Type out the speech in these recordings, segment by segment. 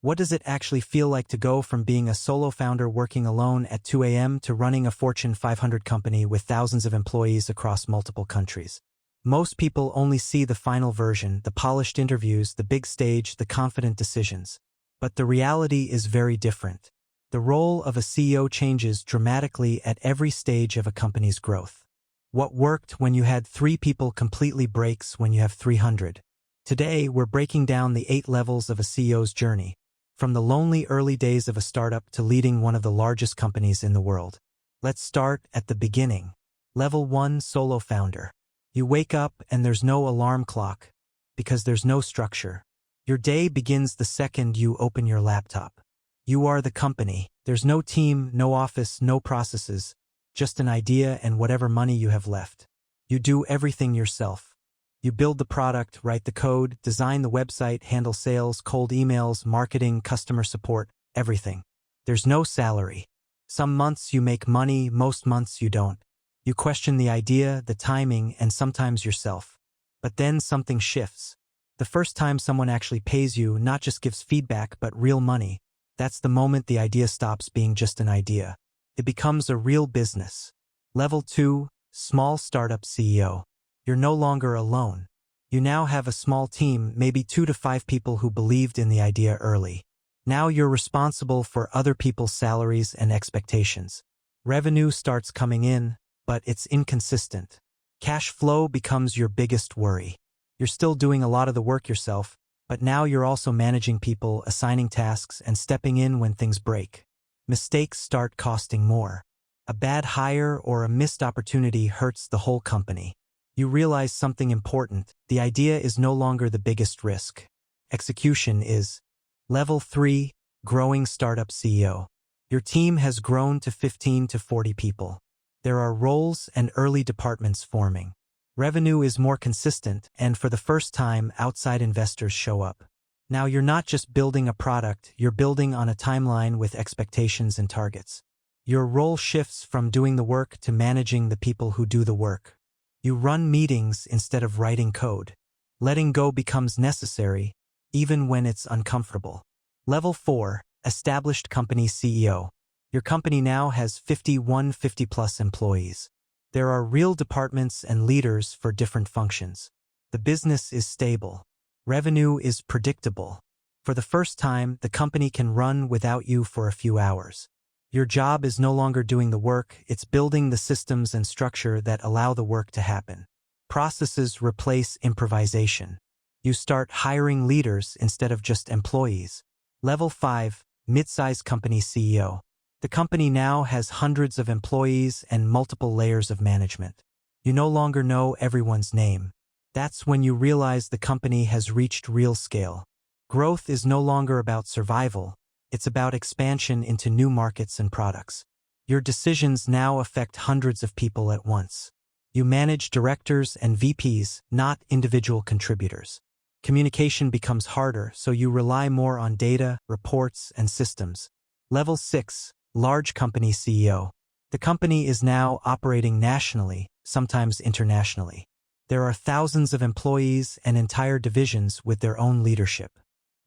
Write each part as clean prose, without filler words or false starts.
What does it actually feel like to go from being a solo founder working alone at 2 a.m. to running a Fortune 500 company with thousands of employees across multiple countries? Most people only see the final version, the polished interviews, the big stage, the confident decisions. But the reality is very different. The role of a CEO changes dramatically at every stage of a company's growth. What worked when you had 3 people completely breaks when you have 300. Today, we're breaking down the 8 levels of a CEO's journey, from the lonely early days of a startup to leading one of the largest companies in the world. Let's start at the beginning. Level 1, solo founder. You wake up and there's no alarm clock, because there's no structure. Your day begins the second you open your laptop. You are the company. There's no team, no office, no processes, just an idea and whatever money you have left. You do everything yourself. You build the product, write the code, design the website, handle sales, cold emails, marketing, customer support, everything. There's no salary. Some months you make money, most months you don't. You question the idea, the timing, and sometimes yourself. But then something shifts. The first time someone actually pays you, not just gives feedback, but real money, that's the moment the idea stops being just an idea. It becomes a real business. Level 2, small startup CEO. You're no longer alone. You now have a small team, maybe 2 to 5 people who believed in the idea early. Now you're responsible for other people's salaries and expectations. Revenue starts coming in, but it's inconsistent. Cash flow becomes your biggest worry. You're still doing a lot of the work yourself, but now you're also managing people, assigning tasks, and stepping in when things break. Mistakes start costing more. A bad hire or a missed opportunity hurts the whole company. You realize something important. The idea is no longer the biggest risk. Execution is. Level 3, growing startup CEO. Your team has grown to 15 to 40 people. There are roles and early departments forming. Revenue is more consistent, and for the first time, outside investors show up. Now you're not just building a product, you're building on a timeline with expectations and targets. Your role shifts from doing the work to managing the people who do the work. You run meetings instead of writing code. Letting go becomes necessary, even when it's uncomfortable. Level 4, established company CEO. Your company now has 50+ employees. There are real departments and leaders for different functions. The business is stable. Revenue is predictable. For the first time, the company can run without you for a few hours. Your job is no longer doing the work, it's building the systems and structure that allow the work to happen. Processes replace improvisation. You start hiring leaders instead of just employees. Level 5, mid-size company CEO. The company now has hundreds of employees and multiple layers of management. You no longer know everyone's name. That's when you realize the company has reached real scale. Growth is no longer about survival. It's about expansion into new markets and products. Your decisions now affect hundreds of people at once. You manage directors and VPs, not individual contributors. Communication becomes harder, so you rely more on data, reports, and systems. Level 6, large company CEO. The company is now operating nationally, sometimes internationally. There are thousands of employees and entire divisions with their own leadership.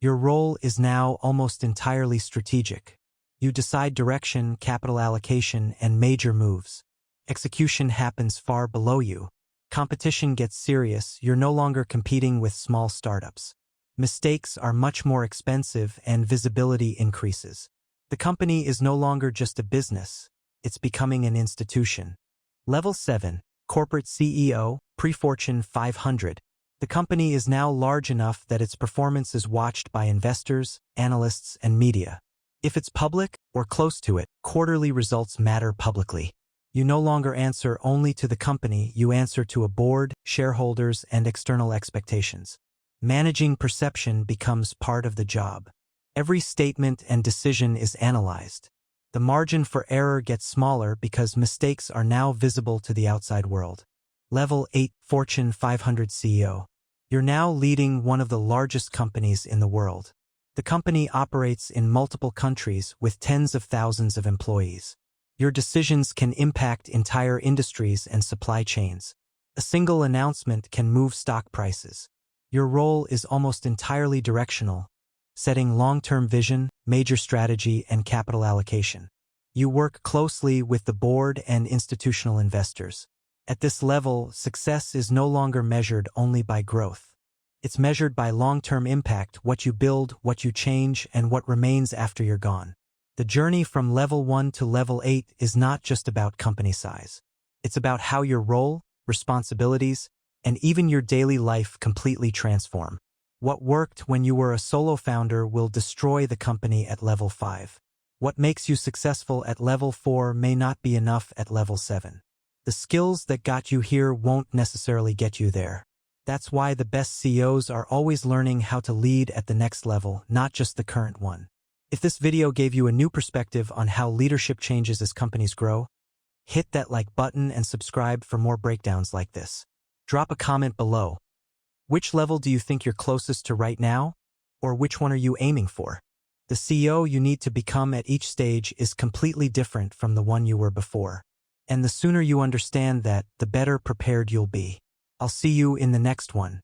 Your role is now almost entirely strategic. You decide direction, capital allocation, and major moves. Execution happens far below you. Competition gets serious, you're no longer competing with small startups. Mistakes are much more expensive and visibility increases. The company is no longer just a business, it's becoming an institution. Level 7, corporate CEO, pre-Fortune 500. The company is now large enough that its performance is watched by investors, analysts, and media. If it's public, or close to it, quarterly results matter publicly. You no longer answer only to the company, you answer to a board, shareholders, and external expectations. Managing perception becomes part of the job. Every statement and decision is analyzed. The margin for error gets smaller because mistakes are now visible to the outside world. Level 8, Fortune 500 CEO. You're now leading one of the largest companies in the world. The company operates in multiple countries with tens of thousands of employees. Your decisions can impact entire industries and supply chains. A single announcement can move stock prices. Your role is almost entirely directional. setting long-term vision, major strategy, and capital allocation. You work closely with the board and institutional investors. At this level, success is no longer measured only by growth. It's measured by long-term impact, what you build, what you change, and what remains after you're gone. The journey from level 1 to level 8 is not just about company size. It's about how your role, responsibilities, and even your daily life completely transform. What worked when you were a solo founder will destroy the company at level 5. What makes you successful at level 4 may not be enough at level 7. The skills that got you here won't necessarily get you there. That's why the best CEOs are always learning how to lead at the next level, not just the current one. If this video gave you a new perspective on how leadership changes as companies grow, hit that like button and subscribe for more breakdowns like this. Drop a comment below. Which level do you think you're closest to right now? Or which one are you aiming for? The CEO you need to become at each stage is completely different from the one you were before. And the sooner you understand that, the better prepared you'll be. I'll see you in the next one.